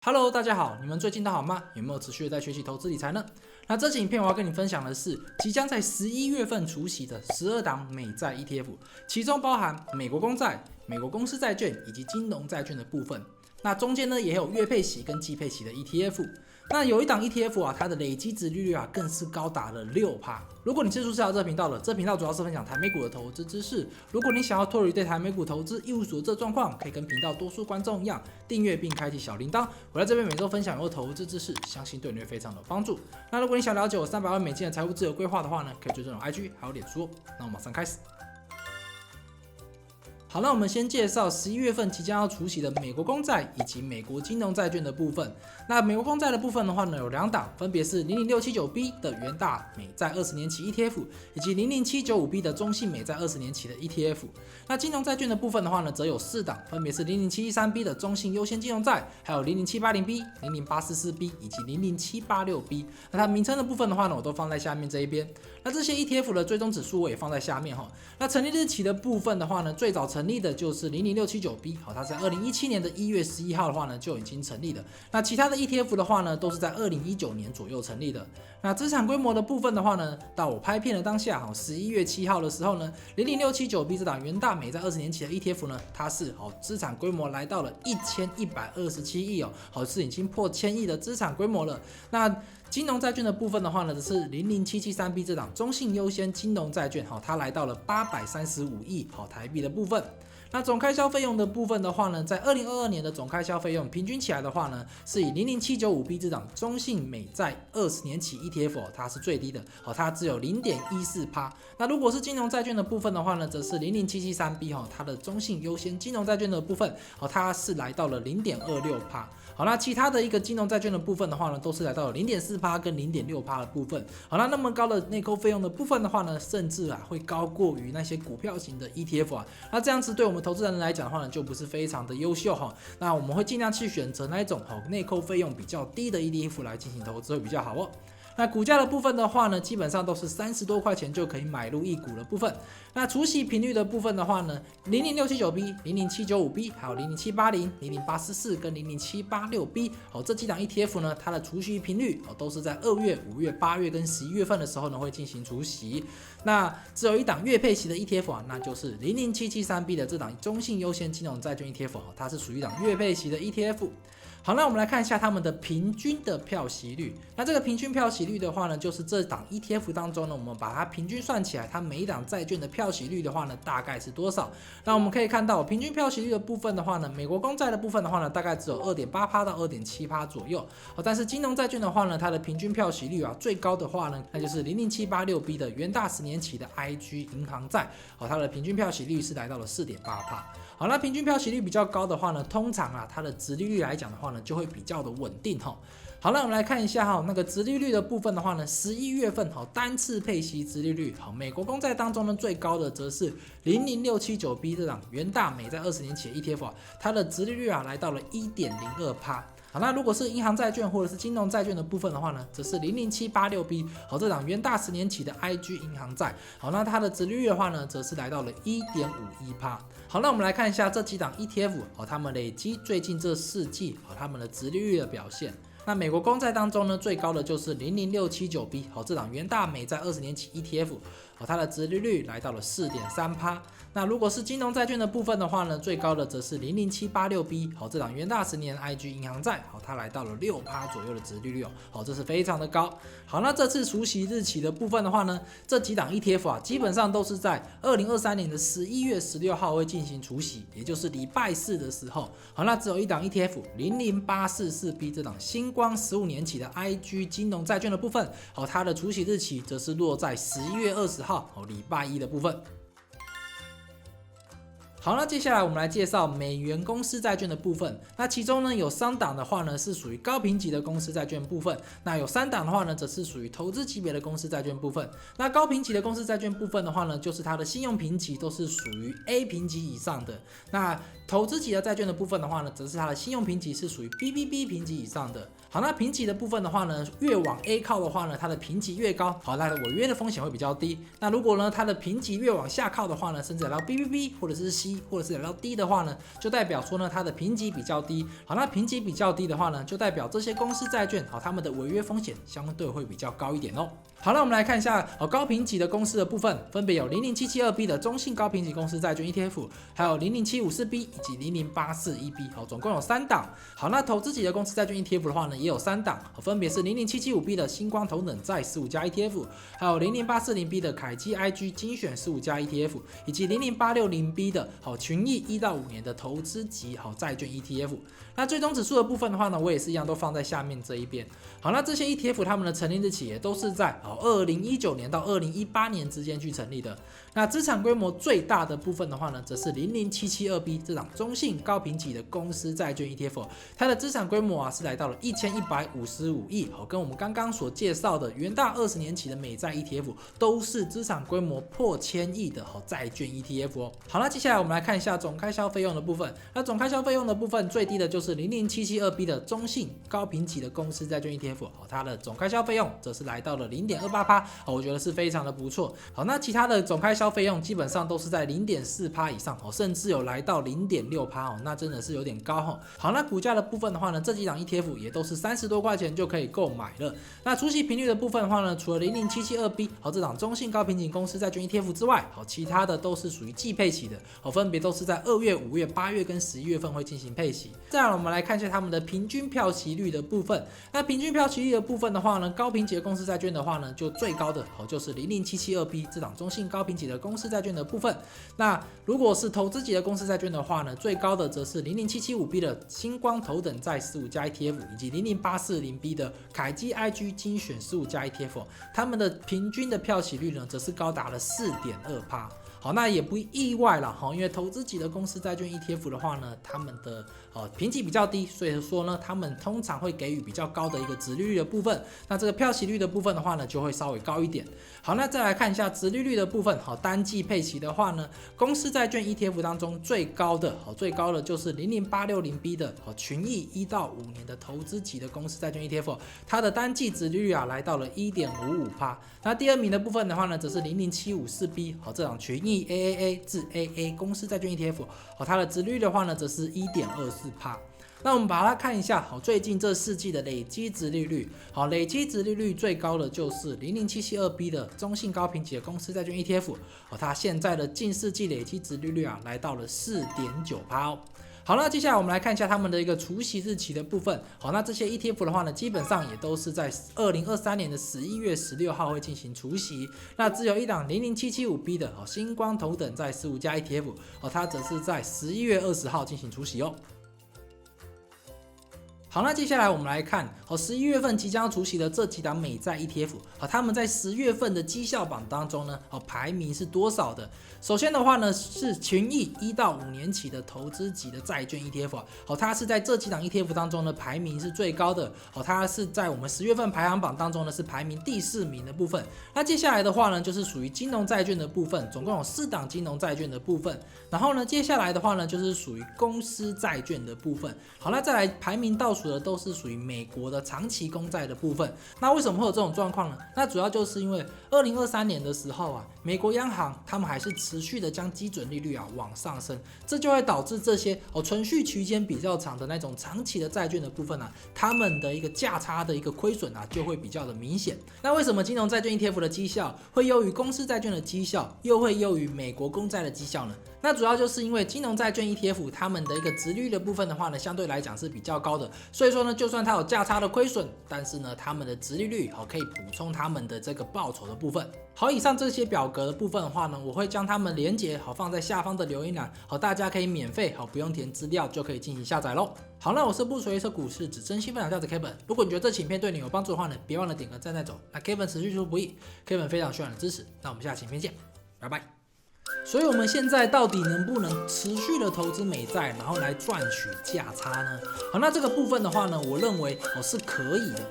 Hello，大家好，你们最近都好吗？有没有持续的在学习投资理财呢？那这期影片我要跟你分享的是即将在11月份除息的12档美债 ETF， 其中包含美国公债、美国公司债券以及金融债券的部分。那中间呢也有月配息跟季配息的 ETF。那有一档 ETF 啊，它的累积殖利率啊更是高达了6%。如果你是注册到这频道的，这频道主要是分享台美股的投资知识。如果你想要脱离对台美股投资一无所知的状况，可以跟频道多数观众一样订阅并开启小铃铛。我在这边每周分享有投资知识，相信对你会非常有帮助。那如果你想了解我300万美金的财务自由规划的话呢，可以追踪我 IG 还有脸书。那我马上开始。好，那我们先介绍11月份即将要除息的美国公债以及美国金融债券的部分。那美国公债的部分的话呢，有2档，分别是00679B 的元大美债20年期 ETF， 以及00795B 的中信美债20年期的 ETF。那金融债券的部分的话呢，则有4档，分别是00713B 的中信优先金融债，还有00780B、00844B 以及00786B。那它名称的部分的话呢，我都放在下面这一边。那这些 ETF 的追踪指数我也放在下面哈。那成立日期的部分的话呢，最早成立的就是 00679B， 好，它在2017年的1月11号的话呢就已经成立了。那其他的 ETF 的话呢，都是在2019年左右成立的。那资产规模的部分的话呢，到我拍片的当下，11月7号的时候呢，00679B 这档元大美债20年期的 ETF 呢，它是资产规模来到了1127亿哦，好，是已经破1000亿的资产规模了。那金融债券的部分的话呢，则是00773B 这档中信优先金融债券，它来到了835亿台币的部分。那总开销费用的部分的话呢，在2022年的总开销费用平均起来的话呢，是以00795B 这档中信美债20年期 ETF， 它是最低的，它只有 0.14%。那如果是金融债券的部分的话呢，则是00773B， 它的中信优先金融债券的部分，它是来到了 0.26%。好，那其他的一个金融债券的部分的话呢，都是来到了 0.4% 跟 0.6% 的部分。好，那么高的内扣费用的部分的话呢，甚至会高过于那些股票型的 ETF 啊。那这样子对我们投资人来讲的话呢，就不是非常的优秀哈。那我们会尽量去选择那一种内扣费用比较低的 ETF 来进行投资会比较好哦。那股价的部分的话呢，基本上都是30多块钱就可以买入一股的部分。那除息频率的部分的话呢，00679B、00795B， 还有00780、00844跟00786B， 这几档 ETF 呢，它的除息频率都是在2月、5月、8月跟11月份的时候呢会进行除息。那只有一档月配息的 ETF 啊，那就是00773B 的这档中信优先金融债券 ETF， 它是属于一档月配息的 ETF。好，那我们来看一下他们的平均的票息率。那这个平均票息率的话呢，就是这档 ETF 当中呢，我们把它平均算起来，它每一档债券的票息率的话呢，大概是多少？那我们可以看到，平均票息率的部分的话呢，美国公债的部分的话呢，大概只有 2.8% 到 2.7% 左右。但是金融债券的话呢，它的平均票息率最高的话呢，那就是 00786B 的元大10年期的 IG 银行债，它的平均票息率是来到了 4.8%。好，那平均票息率比较高的话呢，通常它的殖利率来讲的话呢，就会比较的稳定哈。好，那我们来看一下那个殖利率的部分的话呢，11月份单次配息殖利率，美国公债当中呢最高的则是00679B 这档元大美债20年期的 ETF， 它的殖利率来到了 1.02%。好，那如果是银行债券或者是金融债券的部分的话呢，则是00786B， 这档元大10年期的 IG 银行债，好，那它的殖利率的话呢，则是来到了 1.51%。好，那我们来看一下这几档 ETF， 它们累积最近这4季它们的殖利率的表现。那美国公债当中呢，最高的就是00679B， 这档元大美债20年期 ETF， 它的殖利率来到了 4.3%。那如果是金融债券的部分的话呢，最高的则是00786B， 这档元大10年 IG 银行债，它来到了 6% 左右的殖利率这是非常的高。好，那这次除息日期的部分的话呢，这几档 ETF 基本上都是在2023年的11月16号会进行除息，也就是礼拜四的时候。好，那只有一档 ETF 00844B 这档星光15年期的 IG 金融债券的部分，它的除息日期则是落在11月20号，礼拜一的部分。好，那接下来我们来介绍美元公司债券的部分。那其中呢有3档的话呢是属于高评级的公司债券部分，那有3档的话呢则是属于投资级别的公司债券部分。那高评级的公司债券部分的话呢，就是它的信用评级都是属于 A 评级以上的。那投资级的债券的部分的话呢，则是它的信用评级是属于 BBB 评级以上的。好，那评级的部分的话呢，越往 A 靠的话呢，它的评级越高，好，它的违约的风险会比较低。那如果呢它的评级越往下靠的话呢，甚至来到 BBB 或者是 C C 或者是来到 D 的话呢，就代表说呢它的评级比较低。好，那评级比较低的话呢，就代表这些公司债券它们的违约风险相对会比较高一点哦。好，那我们来看一下高评级的公司的部分，分别有 00772B 的中信高评级公司债券 ETF， 还有 00754B 以及 00841B， 总共有3档。好，那投资级的公司债券 ETF 的话呢，也有3档，分别是 00775B 的星光头等债15加 ETF， 还有 00840B 的凯基 IG 精选15加 ETF， 以及 00860B 的群益1到5年的投资级债券 ETF。那最终指数的部分的话呢，我也是一样都放在下面这一边。好，那这些 ETF 它们的成立日期也都是在2019年到2018年之间去成立的。那资产规模最大的部分的话呢，则是 00772B 这档中信高评级的公司债券 ETF， 它的资产规模是来到了1155亿，跟我们刚刚所介绍的元大20年期的美债 ETF 都是资产规模破1000亿的债券 ETF 哦。好，那接下来我们来看一下总开销费用的部分。那总开销费用的部分最低的就是00772B 的中信高评级的公司债券 ETF， 它的总开销费用则是来到了 0.28%， 我觉得是非常的不错。好，那其他的总开销费用基本上都是在 0.4% 以上，甚至有来到 0.6%， 那真的是有点高。好，那股价的部分的话呢，这几档 ETF 也都是30多块钱就可以购买了。那除息频率的部分的话呢，除了 00772B 这档中信高评级公司债券 ETF 之外，其他的都是属于季配息的，分别都是在2月、5月、8月跟11月份会进行配息。再来我们来看一下他们的平均票息率的部分。那平均票息率的部分的话呢，高评级的公司债券的话呢，就最高的就是 00772B 这档中信高评级的公司债券的部分。那如果是投资级的公司债券的话呢，最高的则是 00775B 的星光头等债15加 ETF， 以及 00840B 的凯基 IG 精选15加 ETF， 他们的平均的票息率呢，则是高达了 4.2%。好，那也不意外啦，因为投资级的公司债券 ETF 的话呢，他们的评级比较低，所以说呢，他们通常会给予比较高的一个殖利率的部分。那这个票息率的部分的话呢，就会稍微高一点。好，那再来看一下殖利率的部分。好，单季配息的话呢，公司债券 ETF 当中最高的就是 00860B 的群益1到5年的投资级的公司债券 ETF， 它的单季殖利率来到了 1.55%。那第二名的部分的话呢，则是 00754B 这档群益AAA 至 AA 公司债券 ETF， 它的殖利率的话呢，则是 1.24%。那我们把它看一下，最近这4季的累积殖利率，累积殖利率最高的就是 00772B 的中信高评级的公司债券 ETF， 它现在的近4季累积殖利率来到了 4.9%哦。好，那接下来我们来看一下他们的一个除息日期的部分。好，那这些 ETF 的话呢，基本上也都是在2023年的11月16号会进行除息。那只有一档 00775B 的星光头等债15加 ETF， 它则是在11月20号进行除息哦。好，那接下来我们来看11月份即将要除息的这几档美债 ETF， 他们在10月份的绩效榜当中呢，排名是多少的？首先的话呢，是群益1到5年期的投资级的债券 ETF， 它是在这几档 ETF 当中呢排名是最高的，它是在我们10月份排行榜当中呢是排名第4名的部分。那接下来的话呢，就是属于金融债券的部分，总共有4档金融债券的部分。然后呢，接下来的话呢，就是属于公司债券的部分。好，那再来排名倒数的都是属于美国的长期公债的部分。那为什么会有这种状况呢？那主要就是因为2023年的时候美国央行他们还是持续的将基准利率往上升，这就会导致这些存续期间比较长的那种长期的债券的部分他们的一个价差的一个亏损就会比较的明显。那为什么金融债券 ETF 的绩效会优于公司债券的绩效，又会优于美国公债的绩效呢？那主要就是因为金融债券 ETF 他们的一个殖利率的部分的话呢，相对来讲是比较高的，所以说呢，就算它有价差的亏损，但是呢，他们的殖利率可以补充他们的这个报酬的部分。好，以上这些表格的部分的话呢，我会将它们连结放在下方的留言栏，大家可以免费不用填资料就可以进行下载咯。好，那我是不随车股市只真心分享价值 Kevin， 如果你觉得这期影片对你有帮助的话呢，别忘了点个赞再走。那 Kevin 持续出不易 ，Kevin 非常需要你的支持。那我们下期影片见，拜拜。所以我们现在到底能不能持续的投资美债，然后来赚取价差呢？好，那这个部分的话呢，我认为是可以的。